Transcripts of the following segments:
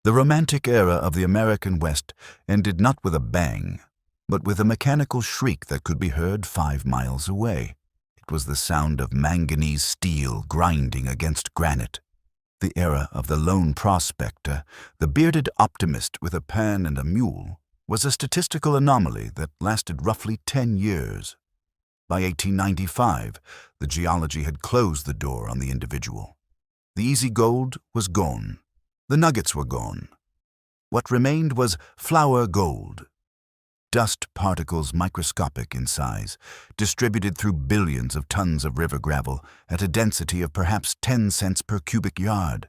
The romantic era of the American West ended not with a bang, but with a mechanical shriek that could be heard 5 miles away. It was the sound of manganese steel grinding against granite. The era of the lone prospector, the bearded optimist with a pan and a mule, was a statistical anomaly that lasted roughly 10 years. By 1895, the geology had closed the door on the individual. The easy gold was gone. The nuggets were gone. What remained was flour gold. Dust particles microscopic in size, distributed through billions of tons of river gravel at a density of perhaps 10 cents per cubic yard.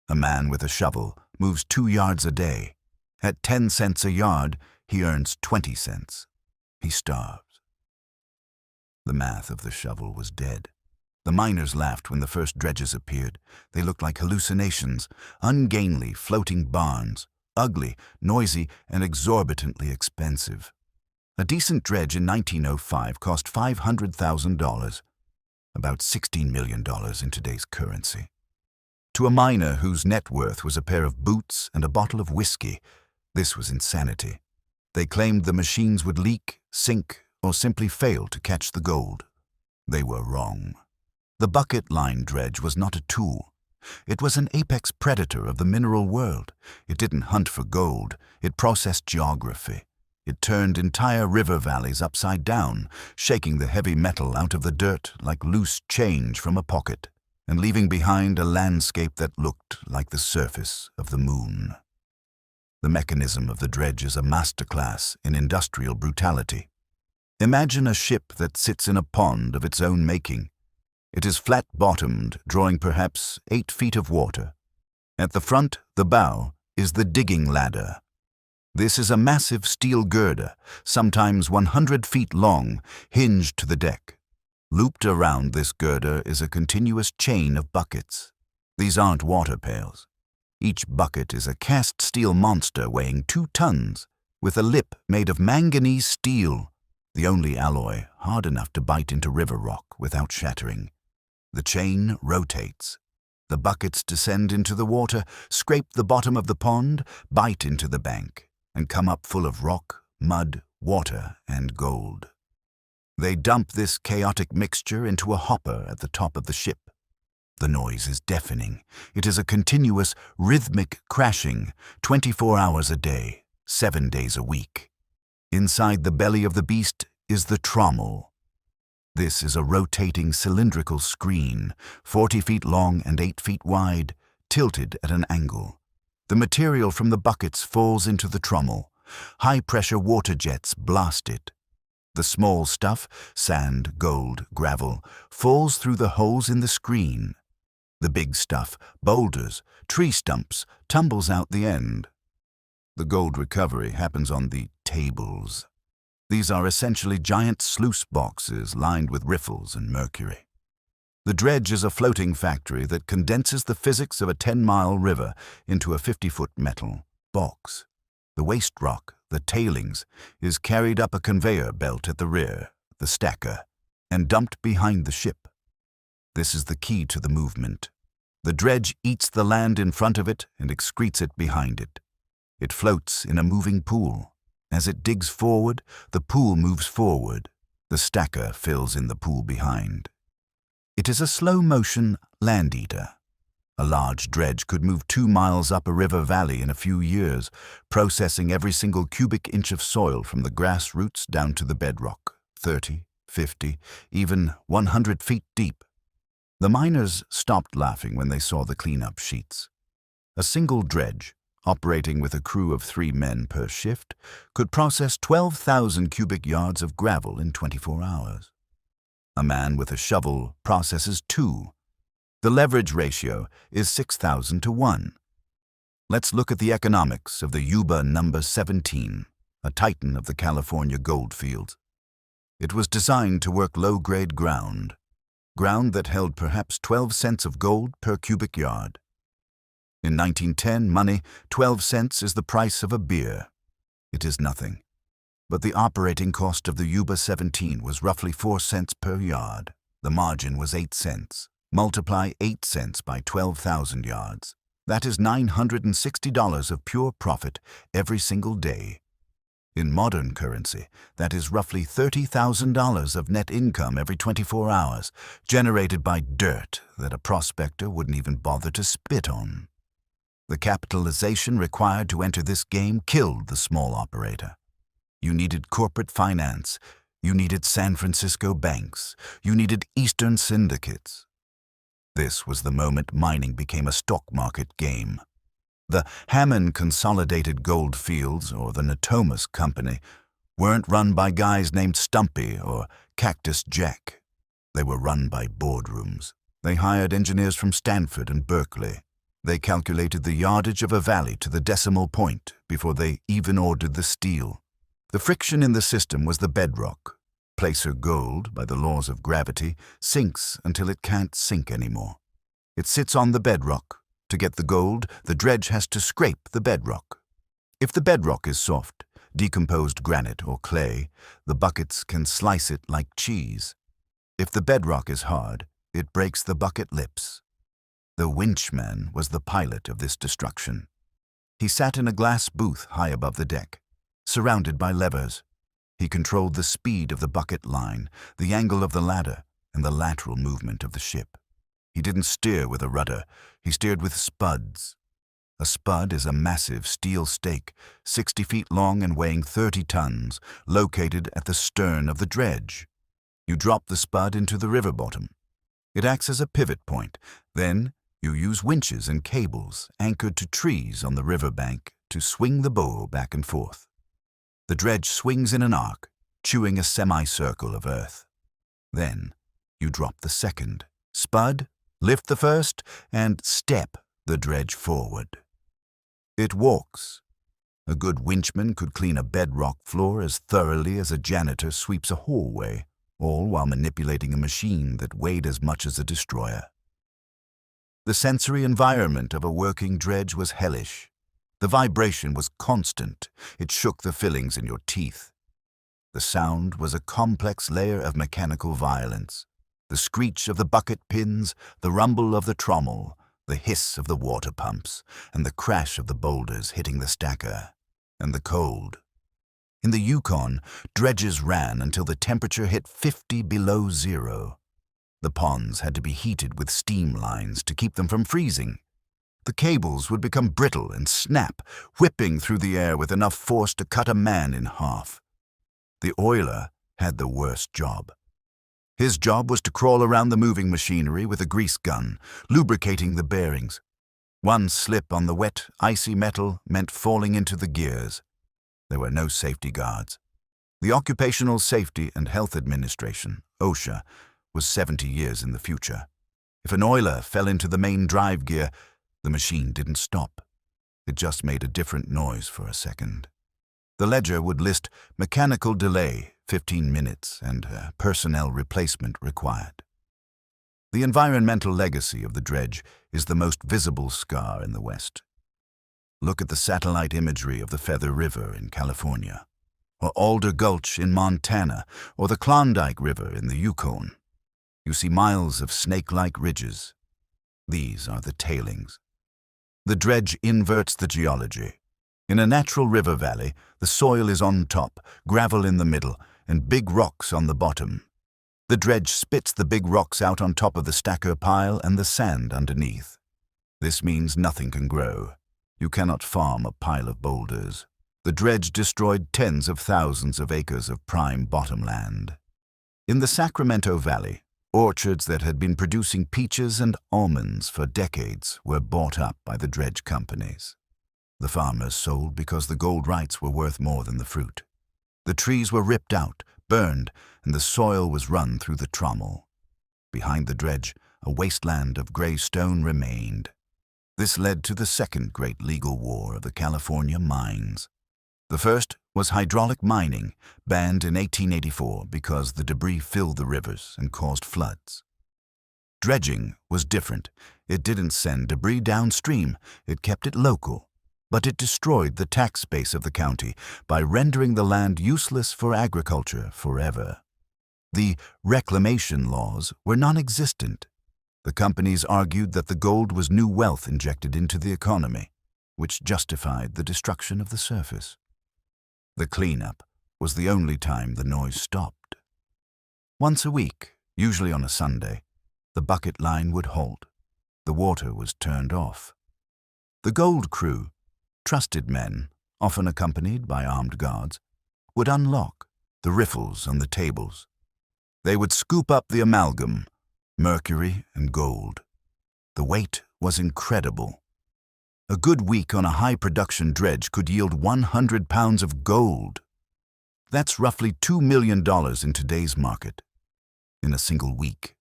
A man with a shovel moves 2 yards a day. At 10 cents a yard, he earns 20 cents. He starves. The math of the shovel was dead. The miners laughed when the first dredges appeared. They looked like hallucinations, ungainly, floating barns, ugly, noisy, and exorbitantly expensive. A decent dredge in 1905 cost $500,000, about $16 million in today's currency. To a miner whose net worth was a pair of boots and a bottle of whiskey, this was insanity. They claimed the machines would leak, sink, or simply fail to catch the gold. They were wrong. The bucket-line dredge was not a tool. It was an apex predator of the mineral world. It didn't hunt for gold. It processed geography. It turned entire river valleys upside down, shaking the heavy metal out of the dirt like loose change from a pocket, and leaving behind a landscape that looked like the surface of the moon. The mechanism of the dredge is a masterclass in industrial brutality. Imagine a ship that sits in a pond of its own making. It is flat-bottomed, drawing perhaps 8 feet of water. At the front, the bow, is the digging ladder. This is a massive steel girder, sometimes 100 feet long, hinged to the deck. Looped around this girder is a continuous chain of buckets. These aren't water pails. Each bucket is a cast steel monster weighing 2 tons, with a lip made of manganese steel, the only alloy hard enough to bite into river rock without shattering. The chain rotates. The buckets descend into the water, scrape the bottom of the pond, bite into the bank, and come up full of rock, mud, water, and gold. They dump this chaotic mixture into a hopper at the top of the ship. The noise is deafening. It is a continuous, rhythmic crashing, 24 hours a day, 7 days a week. Inside the belly of the beast is the trommel. This is a rotating cylindrical screen, 40 feet long and 8 feet wide, tilted at an angle. The material from the buckets falls into the trommel. High-pressure water jets blast it. The small stuff, sand, gold, gravel, falls through the holes in the screen. The big stuff, boulders, tree stumps, tumbles out the end. The gold recovery happens on the tables. These are essentially giant sluice boxes lined with riffles and mercury. The dredge is a floating factory that condenses the physics of a 10-mile river into a 50-foot metal box. The waste rock, the tailings, is carried up a conveyor belt at the rear, the stacker, and dumped behind the ship. This is the key to the movement. The dredge eats the land in front of it and excretes it behind it. It floats in a moving pool. As it digs forward, the pool moves forward. The stacker fills in the pool behind. It is a slow-motion land-eater. A large dredge could move 2 miles up a river valley in a few years, processing every single cubic inch of soil from the grassroots down to the bedrock, 30, 50, even 100 feet deep. The miners stopped laughing when they saw the cleanup sheets. A single dredge, operating with a crew of 3 men per shift, could process 12,000 cubic yards of gravel in 24 hours. A man with a shovel processes 2. The leverage ratio is 6,000 to 1. Let's look at the economics of the Yuba number 17, a titan of the California gold fields. It was designed to work low-grade ground that held perhaps 12 cents of gold per cubic yard. In 1910 money, 12 cents is the price of a beer. It is nothing. But the operating cost of the Yuba 17 was roughly 4 cents per yard. The margin was 8 cents. Multiply 8 cents by 12,000 yards. That is $960 of pure profit every single day. In modern currency, that is roughly $30,000 of net income every 24 hours, generated by dirt that a prospector wouldn't even bother to spit on. The capitalization required to enter this game killed the small operator. You needed corporate finance, you needed San Francisco banks, you needed Eastern syndicates. This was the moment mining became a stock market game. The Hammond Consolidated Gold Fields, or the Natomas Company, weren't run by guys named Stumpy or Cactus Jack. They were run by boardrooms. They hired engineers from Stanford and Berkeley. They calculated the yardage of a valley to the decimal point before they even ordered the steel. The friction in the system was the bedrock. Placer gold, by the laws of gravity, sinks until it can't sink anymore. It sits on the bedrock. To get the gold, the dredge has to scrape the bedrock. If the bedrock is soft, decomposed granite or clay, the buckets can slice it like cheese. If the bedrock is hard, it breaks the bucket lips. The winchman was the pilot of this destruction. He sat in a glass booth high above the deck, surrounded by levers. He controlled the speed of the bucket line, the angle of the ladder, and the lateral movement of the ship. He didn't steer with a rudder, he steered with spuds. A spud is a massive steel stake, 60 feet long and weighing 30 tons, located at the stern of the dredge. You drop the spud into the river bottom. It acts as a pivot point. Then you use winches and cables anchored to trees on the riverbank to swing the bow back and forth. The dredge swings in an arc, chewing a semicircle of earth. Then you drop the second, spud, lift the first, and step the dredge forward. It walks. A good winchman could clean a bedrock floor as thoroughly as a janitor sweeps a hallway, all while manipulating a machine that weighed as much as a destroyer. The sensory environment of a working dredge was hellish. The vibration was constant. It shook the fillings in your teeth. The sound was a complex layer of mechanical violence. The screech of the bucket pins, the rumble of the trommel, the hiss of the water pumps, and the crash of the boulders hitting the stacker, and the cold. In the Yukon, dredges ran until the temperature hit 50 below zero. The ponds had to be heated with steam lines to keep them from freezing. The cables would become brittle and snap, whipping through the air with enough force to cut a man in half. The oiler had the worst job. His job was to crawl around the moving machinery with a grease gun, lubricating the bearings. One slip on the wet, icy metal meant falling into the gears. There were no safety guards. The Occupational Safety and Health Administration, OSHA, was 70 years in the future. If an oiler fell into the main drive gear, the machine didn't stop. It just made a different noise for a second. The ledger would list mechanical delay, 15 minutes, and personnel replacement required. The environmental legacy of the dredge is the most visible scar in the West. Look at the satellite imagery of the Feather River in California, or Alder Gulch in Montana, or the Klondike River in the Yukon. You see miles of snake-like ridges. These are the tailings. The dredge inverts the geology. In a natural river valley, the soil is on top, gravel in the middle, and big rocks on the bottom. The dredge spits the big rocks out on top of the stacker pile and the sand underneath. This means nothing can grow. You cannot farm a pile of boulders. The dredge destroyed tens of thousands of acres of prime bottomland. In the Sacramento Valley, orchards that had been producing peaches and almonds for decades were bought up by the dredge companies. The farmers sold because the gold rights were worth more than the fruit. The trees were ripped out, burned, and the soil was run through the trommel. Behind the dredge, a wasteland of gray stone remained. This led to the second great legal war of the California mines. The first was hydraulic mining, banned in 1884 because the debris filled the rivers and caused floods. Dredging was different. It didn't send debris downstream, it kept it local. But it destroyed the tax base of the county by rendering the land useless for agriculture forever. The reclamation laws were non-existent. The companies argued that the gold was new wealth injected into the economy, which justified the destruction of the surface. The cleanup was the only time the noise stopped. Once a week, usually on a Sunday, the bucket line would halt. The water was turned off. The gold crew, trusted men, often accompanied by armed guards, would unlock the riffles on the tables. They would scoop up the amalgam, mercury and gold. The weight was incredible. A good week on a high-production dredge could yield 100 pounds of gold. That's roughly $2 million in today's market, in a single week.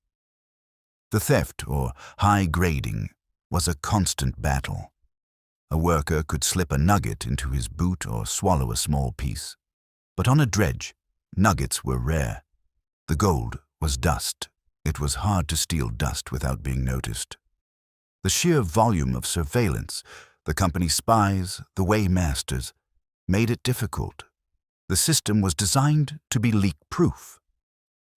The theft, or high grading, was a constant battle. A worker could slip a nugget into his boot or swallow a small piece. But on a dredge, nuggets were rare. The gold was dust. It was hard to steal dust without being noticed. The sheer volume of surveillance, the company spies, the weighmasters, made it difficult. The system was designed to be leak-proof.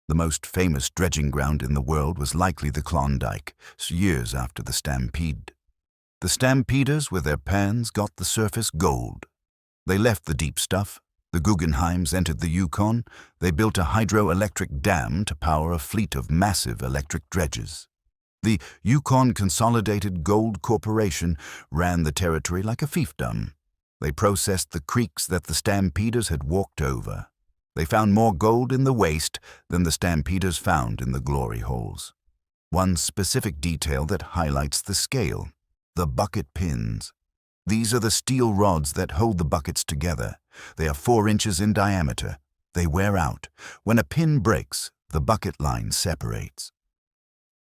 The most famous dredging ground in the world was likely the Klondike, years after the Stampede. The stampeders with their pans got the surface gold. They left the deep stuff. The Guggenheims entered the Yukon. They built a hydroelectric dam to power a fleet of massive electric dredges. The Yukon Consolidated Gold Corporation ran the territory like a fiefdom. They processed the creeks that the stampeders had walked over. They found more gold in the waste than the stampeders found in the glory holes. One specific detail that highlights the scale: the bucket pins. These are the steel rods that hold the buckets together. They are 4 inches in diameter. They wear out. When a pin breaks, the bucket line separates.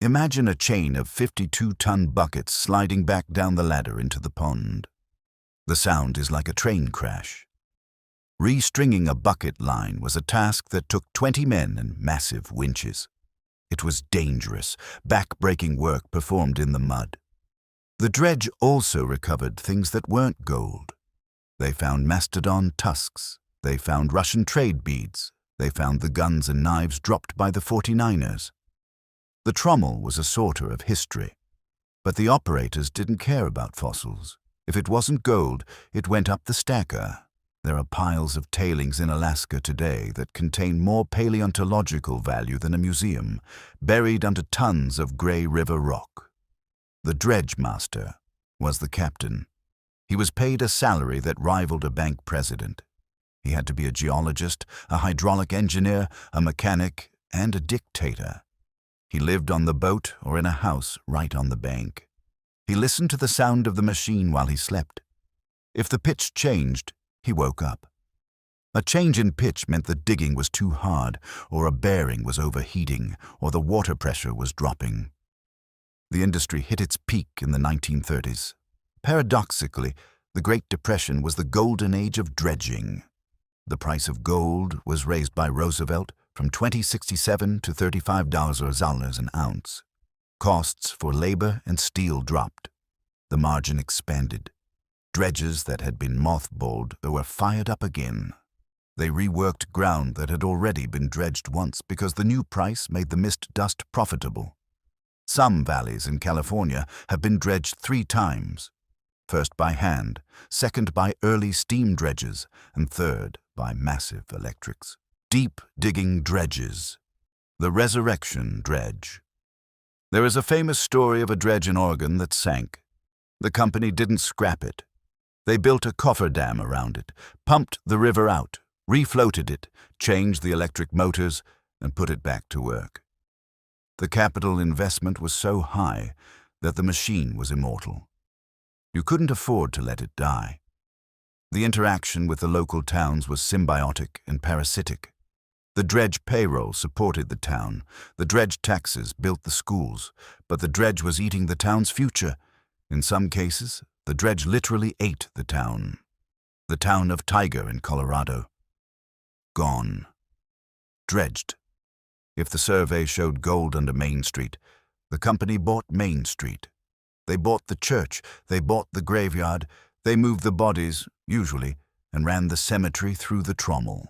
Imagine a chain of 52-ton buckets sliding back down the ladder into the pond. The sound is like a train crash. Restringing a bucket line was a task that took 20 men and massive winches. It was dangerous, back-breaking work performed in the mud. The dredge also recovered things that weren't gold. They found mastodon tusks. They found Russian trade beads. They found the guns and knives dropped by the 49ers. The trommel was a sorter of history. But the operators didn't care about fossils. If it wasn't gold, it went up the stacker. There are piles of tailings in Alaska today that contain more paleontological value than a museum, buried under tons of Gray River rock. The dredge master was the captain. He was paid a salary that rivaled a bank president. He had to be a geologist, a hydraulic engineer, a mechanic, and a dictator. He lived on the boat or in a house right on the bank. He listened to the sound of the machine while he slept. If the pitch changed, he woke up. A change in pitch meant the digging was too hard, or a bearing was overheating, or the water pressure was dropping. The industry hit its peak in the 1930s. Paradoxically, the Great Depression was the golden age of dredging. The price of gold was raised by Roosevelt from $20.67 to $35 an ounce. Costs for labor and steel dropped. The margin expanded. Dredges that had been mothballed were fired up again. They reworked ground that had already been dredged once because the new price made the mist dust profitable. Some valleys in California have been dredged 3 times. First by hand, second by early steam dredges, and third by massive electrics. Deep digging dredges. The resurrection dredge. There is a famous story of a dredge in Oregon that sank. The company didn't scrap it. They built a cofferdam around it, pumped the river out, refloated it, changed the electric motors, and put it back to work. The capital investment was so high that the machine was immortal. You couldn't afford to let it die. The interaction with the local towns was symbiotic and parasitic. The dredge payroll supported the town. The dredge taxes built the schools, but the dredge was eating the town's future. In some cases, the dredge literally ate the town. The town of Tiger in Colorado. Gone. Dredged. If the survey showed gold under Main Street, the company bought Main Street. They bought the church, they bought the graveyard, they moved the bodies, usually, and ran the cemetery through the trommel.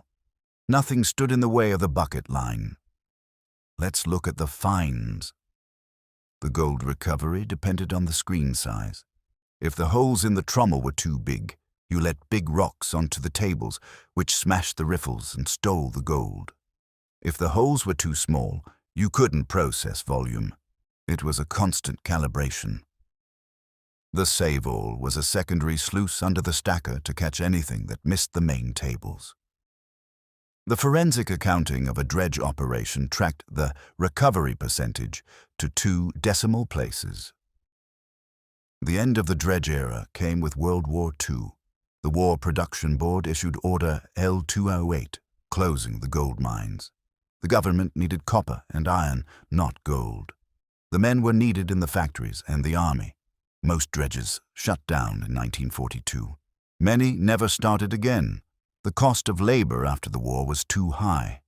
Nothing stood in the way of the bucket line. Let's look at the finds. The gold recovery depended on the screen size. If the holes in the trommel were too big, you let big rocks onto the tables, which smashed the riffles and stole the gold. If the holes were too small, you couldn't process volume. It was a constant calibration. The save-all was a secondary sluice under the stacker to catch anything that missed the main tables. The forensic accounting of a dredge operation tracked the recovery percentage to 2 decimal places. The end of the dredge era came with World War II. The War Production Board issued Order L208, closing the gold mines. The government needed copper and iron, not gold. The men were needed in the factories and the army. Most dredges shut down in 1942. Many never started again. The cost of labor after the war was too high.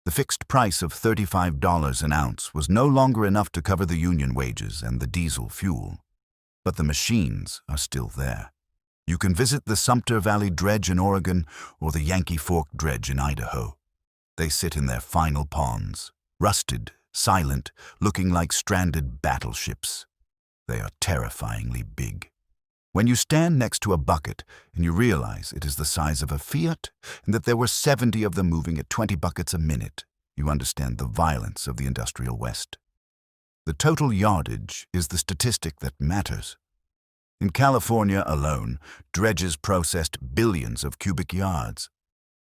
The fixed price of $35 an ounce was no longer enough to cover the union wages and the diesel fuel. But the machines are still there. You can visit the Sumter Valley Dredge in Oregon or the Yankee Fork Dredge in Idaho. They sit in their final ponds, rusted, silent, looking like stranded battleships. They are terrifyingly big. When you stand next to a bucket and you realize it is the size of a Fiat and that there were 70 of them moving at 20 buckets a minute, you understand the violence of the industrial West. The total yardage is the statistic that matters. In California alone, dredges processed billions of cubic yards.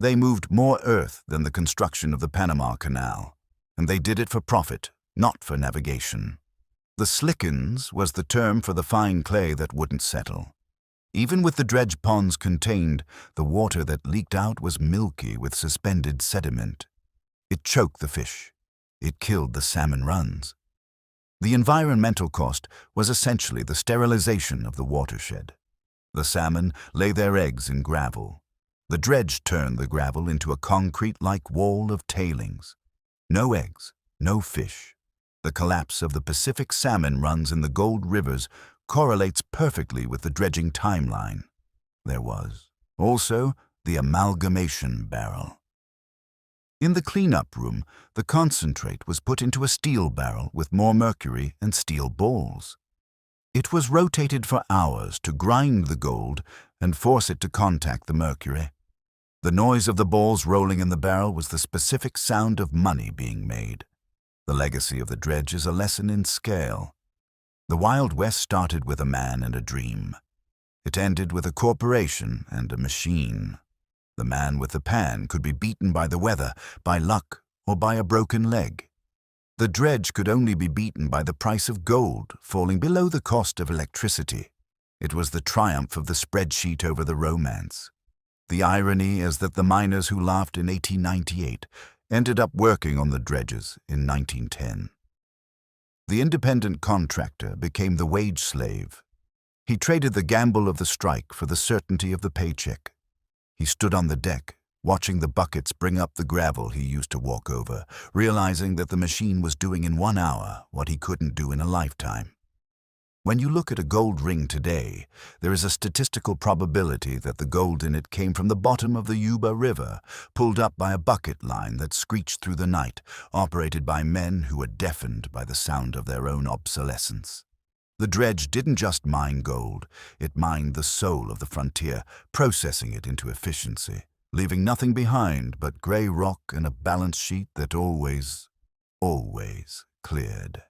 They moved more earth than the construction of the Panama Canal, and they did it for profit, not for navigation. The slickens was the term for the fine clay that wouldn't settle. Even with the dredge ponds contained, the water that leaked out was milky with suspended sediment. It choked the fish. It killed the salmon runs. The environmental cost was essentially the sterilization of the watershed. The salmon lay their eggs in gravel. The dredge turned the gravel into a concrete-like wall of tailings. No eggs, no fish. The collapse of the Pacific salmon runs in the Gold Rivers correlates perfectly with the dredging timeline. There was also the amalgamation barrel. In the cleanup room, the concentrate was put into a steel barrel with more mercury and steel balls. It was rotated for hours to grind the gold and force it to contact the mercury. The noise of the balls rolling in the barrel was the specific sound of money being made. The legacy of the dredge is a lesson in scale. The Wild West started with a man and a dream. It ended with a corporation and a machine. The man with the pan could be beaten by the weather, by luck, or by a broken leg. The dredge could only be beaten by the price of gold falling below the cost of electricity. It was the triumph of the spreadsheet over the romance. The irony is that the miners who laughed in 1898 ended up working on the dredges in 1910. The independent contractor became the wage slave. He traded the gamble of the strike for the certainty of the paycheck. He stood on the deck, watching the buckets bring up the gravel he used to walk over, realizing that the machine was doing in 1 hour what he couldn't do in a lifetime. When you look at a gold ring today, there is a statistical probability that the gold in it came from the bottom of the Yuba River, pulled up by a bucket line that screeched through the night, operated by men who were deafened by the sound of their own obsolescence. The dredge didn't just mine gold, it mined the soul of the frontier, processing it into efficiency, leaving nothing behind but gray rock and a balance sheet that always cleared.